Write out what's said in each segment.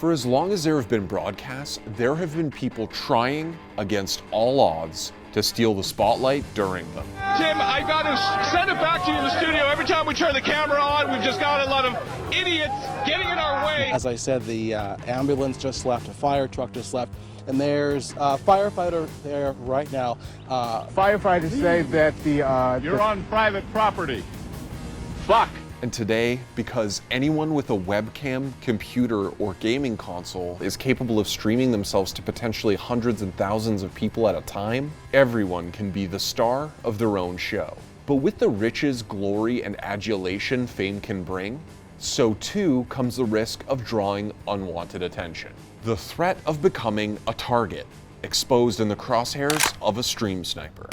For as long as there have been broadcasts, there have been people trying, against all odds, to steal the spotlight during them. Tim, I got to send it back to you in the studio. Every time we turn the camera on, we've just got a lot of idiots getting in our way. As I said, the ambulance just left, a fire truck just left, and there's a firefighter there right now. Firefighters say that You're on private property. Fuck. And today, because anyone with a webcam, computer, or gaming console is capable of streaming themselves to potentially hundreds and thousands of people at a time, everyone can be the star of their own show. But with the riches, glory, and adulation fame can bring, so too comes the risk of drawing unwanted attention. The threat of becoming a target, exposed in the crosshairs of a stream sniper.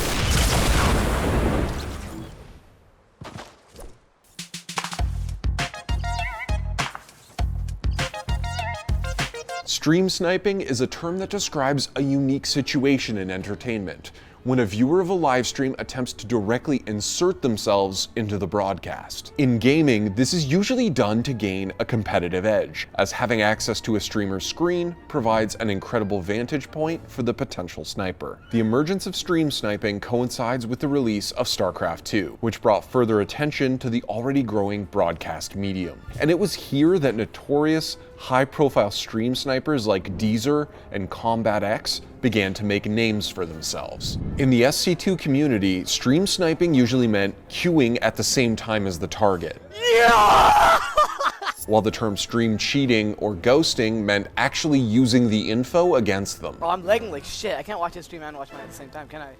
Stream sniping is a term that describes a unique situation in entertainment, when a viewer of a live stream attempts to directly insert themselves into the broadcast. In gaming, this is usually done to gain a competitive edge, as having access to a streamer's screen provides an incredible vantage point for the potential sniper. The emergence of stream sniping coincides with the release of StarCraft 2, which brought further attention to the already growing broadcast medium. And it was here that notorious, high-profile stream snipers like DrDisRespect and Combat X began to make names for themselves. In the SC2 community, stream sniping usually meant queuing at the same time as the target. Yeah! While the term stream cheating or ghosting meant actually using the info against them. Oh, I'm lagging like shit. I can't watch his stream and watch mine at the same time, can I?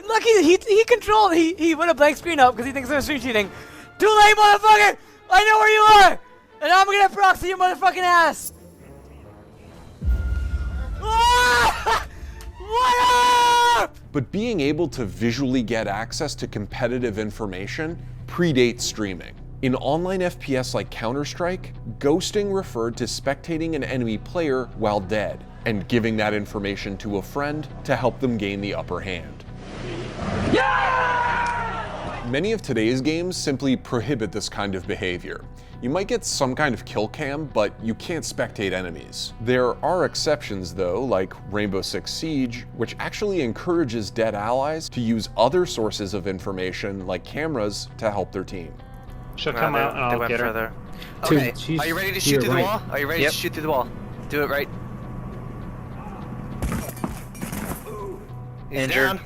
Look, he controlled. He put a blank screen up because he thinks I'm stream cheating. Too late, motherfucker! I know where you are! And I'm gonna proxy your motherfucking ass! What up? But being able to visually get access to competitive information predates streaming. In online FPS like Counter-Strike, ghosting referred to spectating an enemy player while dead, and giving that information to a friend to help them gain the upper hand. Yeah! Many of today's games simply prohibit this kind of behavior. You might get some kind of kill cam, but you can't spectate enemies. There are exceptions though, like Rainbow Six Siege, which actually encourages dead allies to use other sources of information like cameras to help their team. She'll come out and I'll get her. Further. Okay, are you ready to shoot through the wall? Are you ready to shoot through the wall? Do it right. Injured.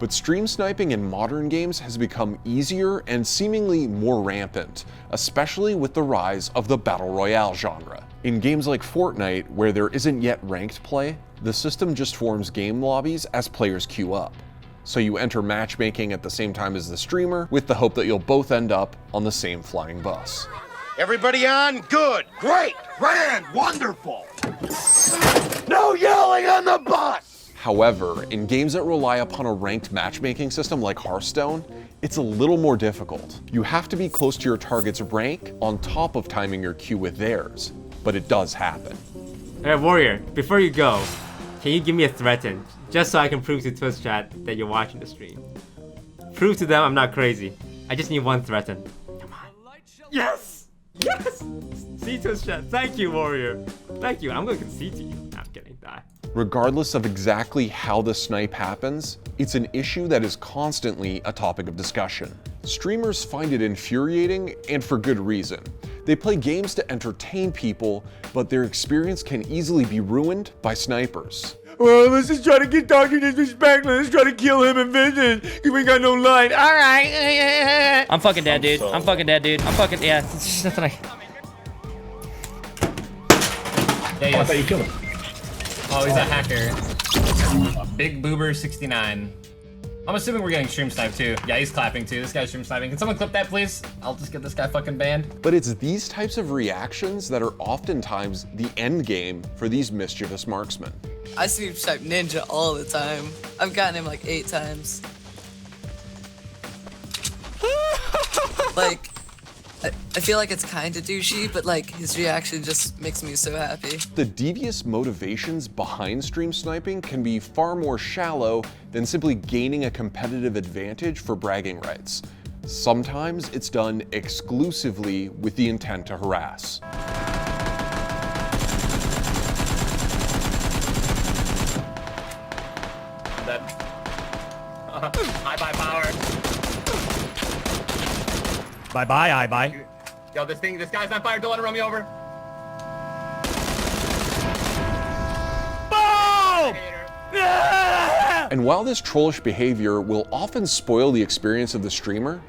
But stream sniping in modern games has become easier and seemingly more rampant, especially with the rise of the Battle Royale genre. In games like Fortnite, where there isn't yet ranked play, the system just forms game lobbies as players queue up. So you enter matchmaking at the same time as the streamer, with the hope that you'll both end up on the same flying bus. Everybody on? Good, great, grand, wonderful. No yelling on the bus! However, in games that rely upon a ranked matchmaking system like Hearthstone, it's a little more difficult. You have to be close to your target's rank on top of timing your queue with theirs, but it does happen. Hey Warrior, before you go, can you give me a threaten, just so I can prove to Twitch chat that you're watching the stream? Prove to them I'm not crazy. I just need one threaten. Come on. Yes! Yes! See Twitch chat. Thank you, Warrior. Thank you. I'm gonna concede to you. Nah, I'm kidding. Die. Regardless of exactly how the snipe happens, it's an issue that is constantly a topic of discussion. Streamers find it infuriating, and for good reason. They play games to entertain people, but their experience can easily be ruined by snipers. Well, let's just try to get Dr. Disrespect. Let's try to kill him and Vincent. Cause we got no line. All right. I'm fucking dead, dude. I'm fucking dead, dude. I'm fucking, yeah. It's just nothing I... Yeah, oh, I thought you killed him. Oh, he's a hacker. Big Boober 69. I'm assuming we're getting stream snipe too. Yeah, he's clapping too. This guy's stream sniping. Can someone clip that, please? I'll just get this guy fucking banned. But it's these types of reactions that are oftentimes the end game for these mischievous marksmen. I stream snipe Ninja all the time. I've gotten him like 8 times. Like, I feel like it's kind of douchey, but like his reaction just makes me so happy. The devious motivations behind stream sniping can be far more shallow than simply gaining a competitive advantage for bragging rights. Sometimes it's done exclusively with the intent to harass. Bye-bye, bye. Yo, this guy's on fire. Don't let him run me over. Boom! And while this trollish behavior will often spoil the experience of the streamer,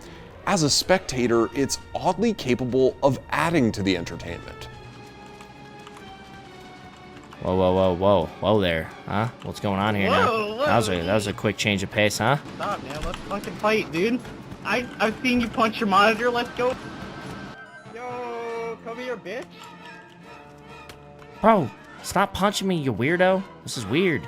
as a spectator, it's oddly capable of adding to the entertainment. Whoa, whoa, whoa, whoa, whoa there, huh? What's going on here now? That was a quick change of pace, huh? Stop, man. Let's fucking fight, dude. I've seen you punch your monitor. Let's go. Yo, come here, bitch. Bro, stop punching me, you weirdo. This is weird.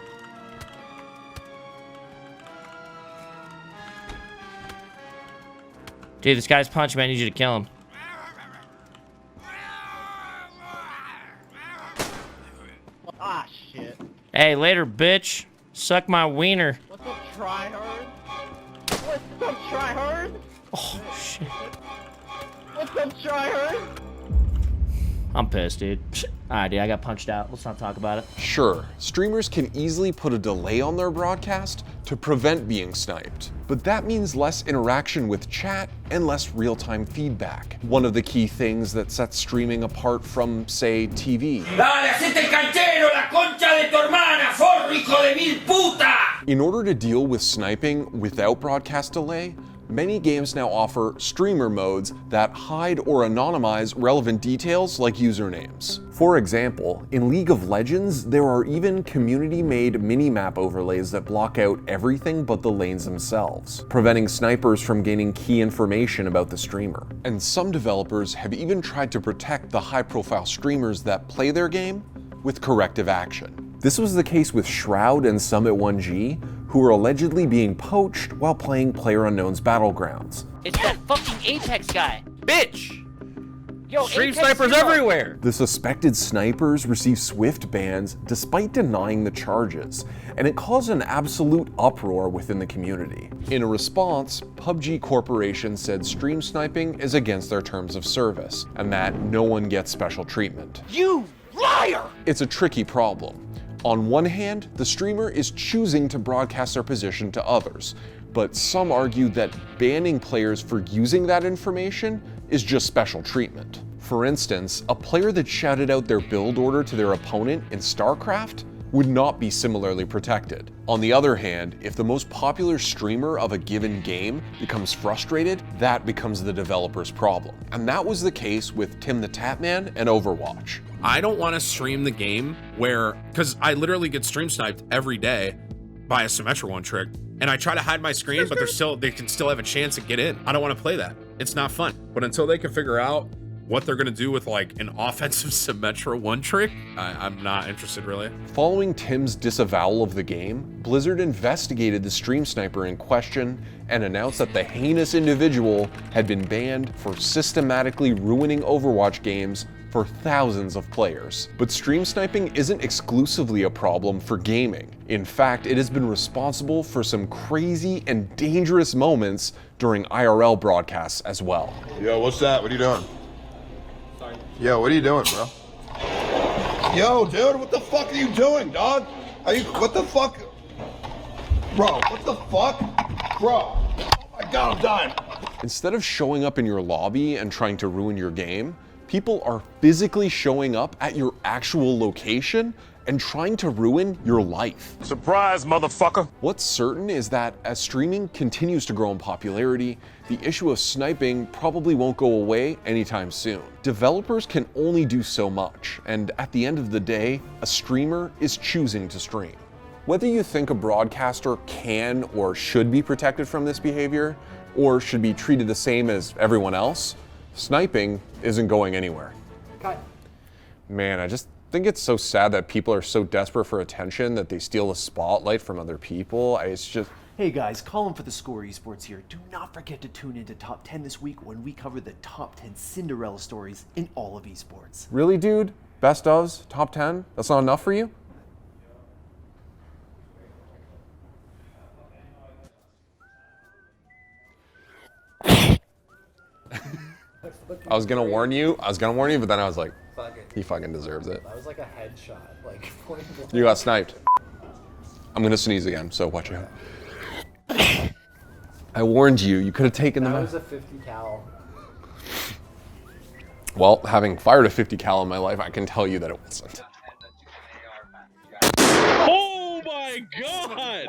Dude, this guy's punching me. I need you to kill him. Ah, shit. Hey, later, bitch. Suck my wiener. What's up, tryhard? What's up, tryhard? Oh, shit. What's up, tryhard? I'm pissed, dude. Alright, dude, I got punched out. Let's not talk about it. Sure, streamers can easily put a delay on their broadcast to prevent being sniped, but that means less interaction with chat and less real-time feedback. One of the key things that sets streaming apart from, say, TV. In order to deal with sniping without broadcast delay, many games now offer streamer modes that hide or anonymize relevant details like usernames. For example, in League of Legends, there are even community-made mini-map overlays that block out everything but the lanes themselves, preventing snipers from gaining key information about the streamer. And some developers have even tried to protect the high-profile streamers that play their game with corrective action. This was the case with Shroud and Summit1G, who were allegedly being poached while playing PlayerUnknown's Battlegrounds. It's that fucking Apex guy. Bitch! Yo, Stream Apex snipers Zero. everywhere! The suspected snipers received swift bans despite denying the charges, and it caused an absolute uproar within the community. In a response, PUBG Corporation said stream sniping is against their terms of service, and that no one gets special treatment. You liar! It's a tricky problem. On one hand, the streamer is choosing to broadcast their position to others, but some argue that banning players for using that information is just special treatment. For instance, a player that shouted out their build order to their opponent in StarCraft would not be similarly protected. On the other hand, if the most popular streamer of a given game becomes frustrated, that becomes the developer's problem. And that was the case with TimTheTatman and Overwatch. I don't want to stream the game because I literally get stream sniped every day by a Symmetra one trick, and I try to hide my screen, but they can still have a chance to get in. I don't want to play that. It's not fun. But until they can figure out what they're gonna do with like an offensive Symmetra one trick, I'm not interested really. Following Tim's disavowal of the game, Blizzard investigated the stream sniper in question and announced that the heinous individual had been banned for systematically ruining Overwatch games for thousands of players. But stream sniping isn't exclusively a problem for gaming. In fact, it has been responsible for some crazy and dangerous moments during IRL broadcasts as well. Yo, what's that? What are you doing? Sorry. Yo, what are you doing, bro? Yo, dude, what the fuck are you doing, dog? What the fuck? Bro, what the fuck? Bro, oh my God, I'm dying. Instead of showing up in your lobby and trying to ruin your game, people are physically showing up at your actual location and trying to ruin your life. Surprise, motherfucker. What's certain is that as streaming continues to grow in popularity, the issue of sniping probably won't go away anytime soon. Developers can only do so much, and at the end of the day, a streamer is choosing to stream. Whether you think a broadcaster can or should be protected from this behavior, or should be treated the same as everyone else, sniping isn't going anywhere. Cut. Man, I just think it's so sad that people are so desperate for attention that they steal the spotlight from other people. It's just... Hey guys, Colin for theScore eSports here. Do not forget to tune into Top 10 this week when we cover the top 10 Cinderella stories in all of eSports. Really, dude? Best ofs? Top 10? That's not enough for you? I was gonna warn you, but then I was like, he fucking deserves it. That was like a headshot, like point blank. You got sniped. I'm gonna sneeze again, so watch out. I warned you, you could have taken them out. That was a 50 cal. Well, having fired a 50 cal in my life, I can tell you that it wasn't. Oh my god!